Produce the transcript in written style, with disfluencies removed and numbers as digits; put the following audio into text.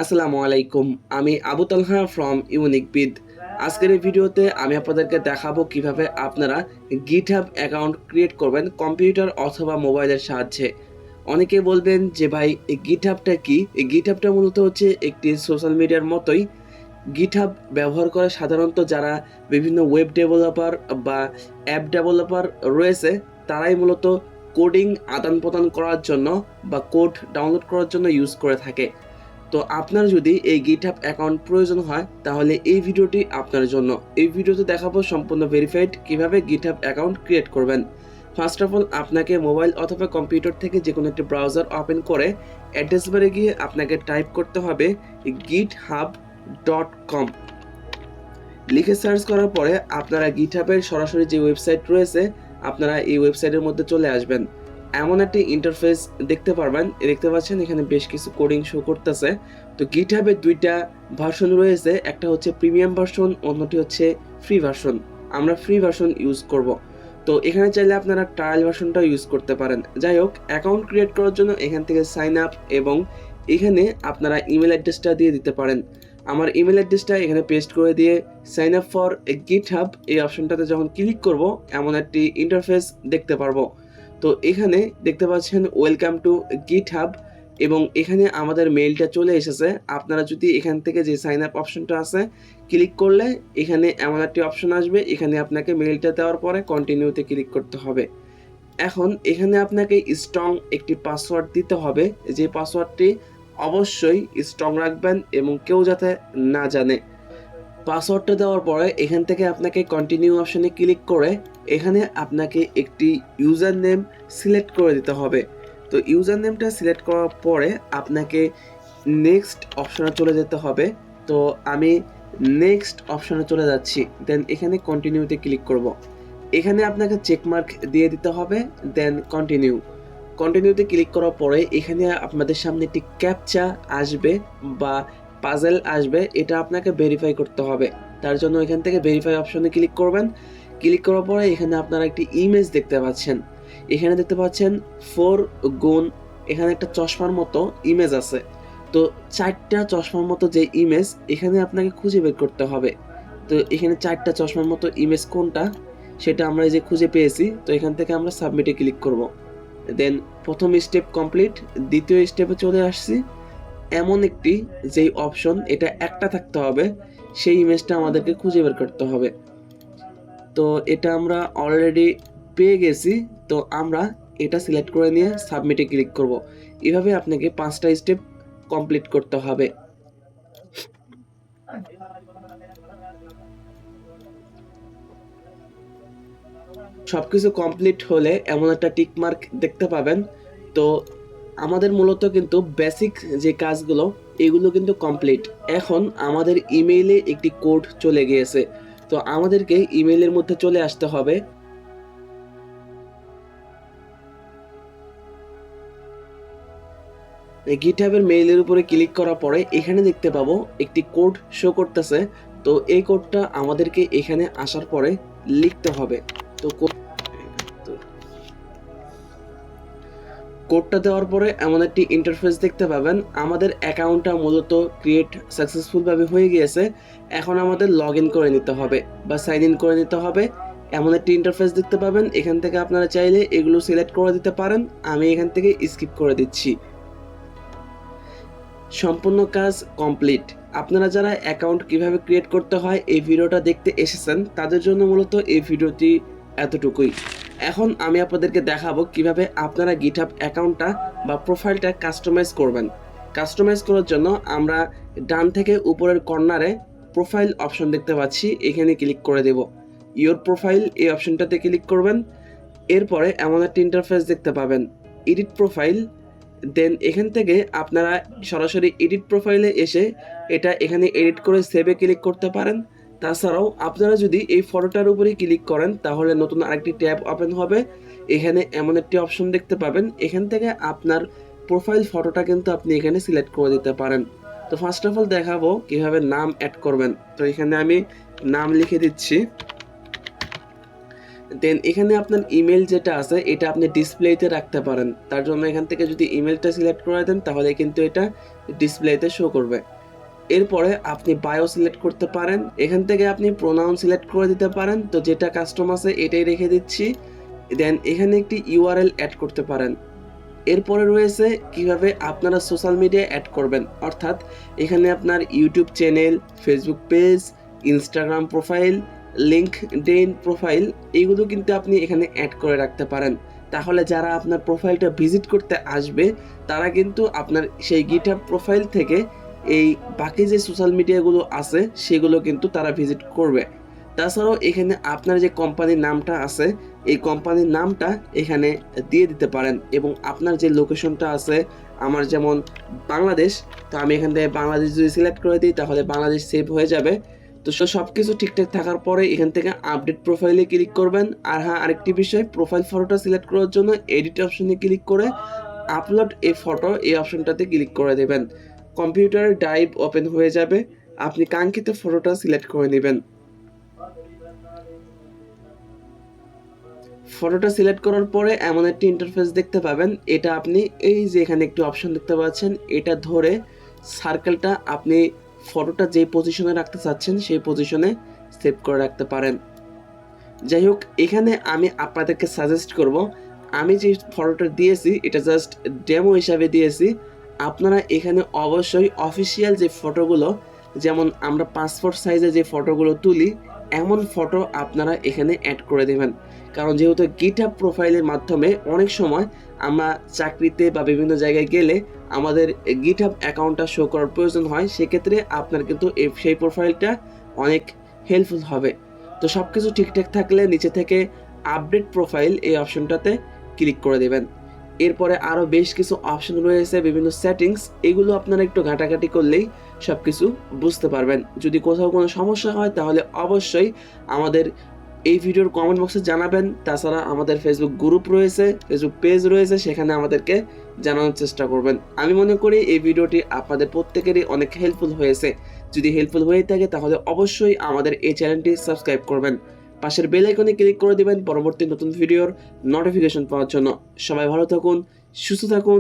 আসসালামু আলাইকুম। আমি আবু তালহা ফ্রম ইউনিকবিদ। আজকের এই ভিডিওতে আমি আপনাদেরকে দেখাবো কিভাবে আপনারা GitHub অ্যাকাউন্ট ক্রিয়েট করবেন কম্পিউটার অথবা মোবাইলের সাহায্যে। অনেকে বলবেন যে ভাই এই GitHubটা কি? এই GitHubটা মূলত হচ্ছে একটি সোশ্যাল মিডিয়ার মতোই। GitHub ব্যবহার করে সাধারণত যারা বিভিন্ন ওয়েব ডেভেলপার বা অ্যাপ ডেভেলপার রয়েছে তারাই মূলত কোডিং আদান-প্রদান করার জন্য বা কোড ডাউনলোড করার জন্য ইউজ করে থাকে। তো আপনার যদি এই GitHub অ্যাকাউন্ট প্রয়োজন হয় তাহলে এই ভিডিওটি আপনার জন্য। এই ভিডিওতে দেখাবো সম্পূর্ণ ভেরিফাইড কিভাবে GitHub অ্যাকাউন্ট ক্রিয়েট করবেন। ফার্স্ট অফ অল আপনাকে মোবাইল অথবা কম্পিউটার থেকে যে কোনো একটি ব্রাউজার ওপেন করে অ্যাড্রেস বারে গিয়ে আপনাকে টাইপ করতে হবে github.com। লিখে সার্চ করার পরে আপনারা GitHub-এর সরাসরি যে ওয়েবসাইট রয়েছে আপনারা এই ওয়েবসাইটের মধ্যে চলে আসবেন। এমন একটি ইন্টারফেস দেখতে পাচ্ছেন এখানে বেশ কিছু কোডিং শো করতেছে। তো GitHub-এর দুইটা ভার্সন রয়েছে, একটা হচ্ছে প্রিমিয়াম ভার্সন, অন্যটি হচ্ছে ফ্রি ভার্সন। আমরা ফ্রি ভার্সন ইউজ করব। তো এখানে চাইলে আপনারা ট্রায়াল ভার্সনটাও ইউজ করতে পারেন। যাই হোক, অ্যাকাউন্ট ক্রিয়েট করার জন্য এখান থেকে সাইন আপ এবং এখানে আপনারা ইমেল অ্যাড্রেসটা দিয়ে দিতে পারেন। আমার ইমেল অ্যাড্রেসটা এখানে পেস্ট করে দিয়ে সাইন আপ ফর GitHub এই অপশনটাতে যখন ক্লিক করব এমন একটি ইন্টারফেস দেখতে পারবো। তো এখানে দেখতে পাচ্ছেন ওয়েলকাম টু GitHub এবং এখানে আমাদের মেইলটা চলে এসেছে। আপনারা যদি এখান থেকে যে সাইন আপ অপশনটা আছে ক্লিক করলে এখানে এমন একটি অপশন আসবে, এখানে আপনাকে মেইলটা দেওয়ার পরে কন্টিনিউতে ক্লিক করতে হবে। এখন এখানে আপনাকে স্ট্রং একটি পাসওয়ার্ড দিতে হবে, যে পাসওয়ার্ডটি অবশ্যই স্ট্রং রাখবেন এবং কেউ যাতে না জানে। পাসওয়ার্ডটা দেওয়ার পরে এখান থেকে আপনাকে কন্টিনিউ অপশনে ক্লিক করে এখানে আপনাকে একটি ইউজার নেম সিলেক্ট করে দিতে হবে। তো ইউজার নেমটা সিলেক্ট করার পরে আপনাকে নেক্সট অপশনে চলে যেতে হবে। তো আমি নেক্সট অপশনে চলে যাচ্ছি, দেন এখানে কন্টিনিউতে ক্লিক করব। এখানে আপনাকে চেকমার্ক দিয়ে দিতে হবে, দেন কন্টিনিউতে ক্লিক করার পরে এখানে আপনাদের সামনে একটি ক্যাপচা আসবে বা পাজেল আসবে, এটা আপনাকে ভেরিফাই করতে হবে। তার জন্য এখান থেকে ভেরিফাই অপশনে ক্লিক করবেন। ক্লিক করার পরে এখানে আপনারা একটি ইমেজ দেখতে পাচ্ছেন। এখানে দেখতে পাচ্ছেন 4 গুণ এখানে একটা চশমার মতো ইমেজ আছে। তো 4টা চশমার মতো যে ইমেজ এখানে আপনাকে খুঁজে বের করতে হবে। তো এখানে 4টা চশমার মতো ইমেজ কোনটা সেটা আমরা এই যে খুঁজে পেয়েছি। তো এখান থেকে আমরা সাবমিটে ক্লিক করব। দেন প্রথম স্টেপ কমপ্লিট, দ্বিতীয় স্টেপে চলে আসছি। এমন একটি যেই অপশন এটা একটা থাকতে হবে, সেই ইমেজটা আমাদেরকে খুঁজে বের করতে হবে। তো এটা আমরা অলরেডি পেয়ে গেছি। তো আমরা এটা সিলেক্ট করে নিয়ে সাবমিটে ক্লিক করব। এভাবে আপনাকে 5টা স্টেপ কমপ্লিট করতে হবে। সবকিছু কমপ্লিট হলে এমন একটা টিক মার্ক দেখতে পাবেন। তো আমাদের মূলত কিন্তু বেসিক যে কাজগুলো এগুলো কিন্তু কমপ্লিট। এখন আমাদের ইমেইলে একটি কোড চলে গিয়েছে। তো আমাদেরকে ইমেইলের মধ্যে চলে আসতে হবে। গিটহাবের মেইলের উপরে ক্লিক করার পরে এখানে দেখতে পাবো একটি কোড শো করতেছে। তো এই কোডটা আমাদেরকে এখানে আসার পরে লিখতে হবে। তো কোডটা দেওয়ার পরে এমন একটি ইন্টারফেস দেখতে পাবেন। আমাদের অ্যাকাউন্টটা মূলত ক্রিয়েট সাকসেসফুলভাবে হয়ে গিয়েছে। এখন আমাদের লগ ইন করে নিতে হবে বা সাইন ইন করে নিতে হবে। এমন একটি ইন্টারফেস দেখতে পাবেন। এখান থেকে আপনারা চাইলে এগুলো সিলেক্ট করে দিতে পারেন, আমি এখান থেকে স্কিপ করে দিচ্ছি। সম্পূর্ণ কাজ কমপ্লিট। আপনারা যারা অ্যাকাউন্ট কিভাবে ক্রিয়েট করতে হয় এই ভিডিওটা দেখতে এসেছেন তাদের জন্য মূলত এই ভিডিওটি এতটুকুই। এখন আমি আপনাদেরকে দেখাবো কিভাবে আপনারা GitHub অ্যাকাউন্টটা বা প্রোফাইলটা কাস্টমাইজ করবেন। কাস্টমাইজ করার জন্য আমরা ডান থেকে উপরের কর্নারে প্রোফাইল অপশন দেখতে পাচ্ছি, এখানে ক্লিক করে দেব। ইওর প্রোফাইল এই অপশনটাতে ক্লিক করবেন। এরপরে এমন একটা ইন্টারফেস দেখতে পাবেন, এডিট প্রোফাইল। দেন এখান থেকে আপনারা সরাসরি এডিট প্রোফাইলে এসে এটা এখানে এডিট করে সেভে ক্লিক করতে পারেন। তাছাড়াও আপনারা যদি এই ফটোটার উপরে ক্লিক করেন তাহলে নতুন আরেকটি ট্যাব ওপেন হবে। এখানে এমন একটি অপশন দেখতে পাবেন, এখান থেকে আপনার প্রোফাইল ফটোটা কিন্তু আপনি এখানে সিলেক্ট করে দিতে পারেন। তো ফার্স্ট অফ অল দেখাবো কিভাবে নাম অ্যাড করবেন। তো এখানে আমি নাম লিখে দিচ্ছি। দেন এখানে আপনার ইমেল যেটা আছে এটা আপনি ডিসপ্লেতে রাখতে পারেন। তার জন্য এখান থেকে যদি ইমেলটা সিলেক্ট করে দেন তাহলে কিন্তু এটা ডিসপ্লেতে শো করবে। এরপরে আপনি বায়ো সিলেক্ট করতে পারেন, এখান থেকে আপনি প্রোনাউন সিলেক্ট করে দিতে পারেন। তো যেটা কাস্টম আছে এটাই রেখে দিচ্ছি। দেন এখানে একটি ইউআরএল অ্যাড করতে পারেন। এরপরে রয়েছে কিভাবে আপনারা সোশ্যাল মিডিয়া অ্যাড করবেন, অর্থাৎ এখানে আপনার YouTube channel, Facebook page, Instagram profile, LinkedIn profile এইগুলো কিন্তু আপনি এখানে অ্যাড করে রাখতে পারেন। তাহলে যারা আপনার প্রোফাইলটা ভিজিট করতে আসবে তারা কিন্তু আপনার সেই গিটহাব প্রোফাইল থেকে এই বাকি যে সোশ্যাল মিডিয়াগুলো আছে সেগুলো কিন্তু তারা ভিজিট করবে। তাছাড়াও এখানে আপনার যে কোম্পানির নামটা আছে এই কোম্পানির নামটা এখানে দিয়ে দিতে পারেন এবং আপনার যে লোকেশনটা আছে, আমার যেমন বাংলাদেশ, তো আমি এখান থেকে বাংলাদেশ যদি সিলেক্ট করে দিই তাহলে বাংলাদেশ সেভ হয়ে যাবে। তো সব কিছু ঠিকঠাক থাকার পরে এখান থেকে আপডেট প্রোফাইলে ক্লিক করবেন। আর হ্যাঁ, আরেকটি বিষয়, প্রোফাইল ফটোটা সিলেক্ট করার জন্য এডিট অপশনে ক্লিক করে আপলোড এ ফটো এই অপশনটাতে ক্লিক করে দেবেন। কম্পিউটারের ড্রাইভ ওপেন হয়ে যাবে, আপনি কাঙ্ক্ষিত ফটোটা সিলেক্ট করে নেবেন। ফটোটা সিলেক্ট করার পরে এমন একটি ইন্টারফেস দেখতে পাবেন। এটা আপনি এই যে এখানে একটি অপশন দেখতে পাচ্ছেন, এটা ধরে সার্কেলটা আপনি ফটোটা যে পজিশনে রাখতে চাচ্ছেন সেই পজিশনে সেভ করে রাখতে পারেন। যাই হোক, এখানে আমি আপনাদেরকে সাজেস্ট করব, আমি যে ফটোটা দিয়েছি এটা জাস্ট ডেমো হিসাবে দিয়েছি। আপনারা এখানে অবশ্যই অফিসিয়াল যে ফটোগুলো, যেমন আমরা পাসপোর্ট সাইজে যে ফটোগুলো তুলি এমন ফটো আপনারা এখানে অ্যাড করে দেবেন। কারণ যেহেতু গিটহাব প্রোফাইলের মাধ্যমে অনেক সময় আমরা চাকরিতে বা বিভিন্ন জায়গায় গেলে আমাদের গিটহাব অ্যাকাউন্টটা শো করার প্রয়োজন হয়, সেক্ষেত্রে আপনার কিন্তু সেই প্রোফাইলটা অনেক হেল্পফুল হবে। তো সব কিছু ঠিকঠাক থাকলে নিচে থেকে আপডেট প্রোফাইল এই অপশনটাতে ক্লিক করে দেবেন। এরপরে আরও বেশ কিছু অপশন রয়েছে, বিভিন্ন সেটিংস, এগুলো আপনারা একটু ঘাটাঘাটি করলেই সব কিছু বুঝতে পারবেন। যদি কোথাও কোনো সমস্যা হয় তাহলে অবশ্যই আমাদের এই ভিডিওর কমেন্ট বক্সে জানাবেন। তাছাড়া আমাদের ফেসবুক গ্রুপ রয়েছে, ফেসবুক পেজ রয়েছে, সেখানে আমাদেরকে জানানোর চেষ্টা করবেন। আমি মনে করি এই ভিডিওটি আপনাদের প্রত্যেকেরই অনেক হেল্পফুল হয়েছে। যদি হেল্পফুল হয়ে থাকে তাহলে অবশ্যই আমাদের এই চ্যানেলটি সাবস্ক্রাইব করবেন, পাশের বেল আইকনে ক্লিক করে দিবেন পরবর্তী নতুন ভিডিওর নোটিফিকেশন পাওয়ার জন্য। সবাই ভালো থাকুন, সুস্থ থাকুন।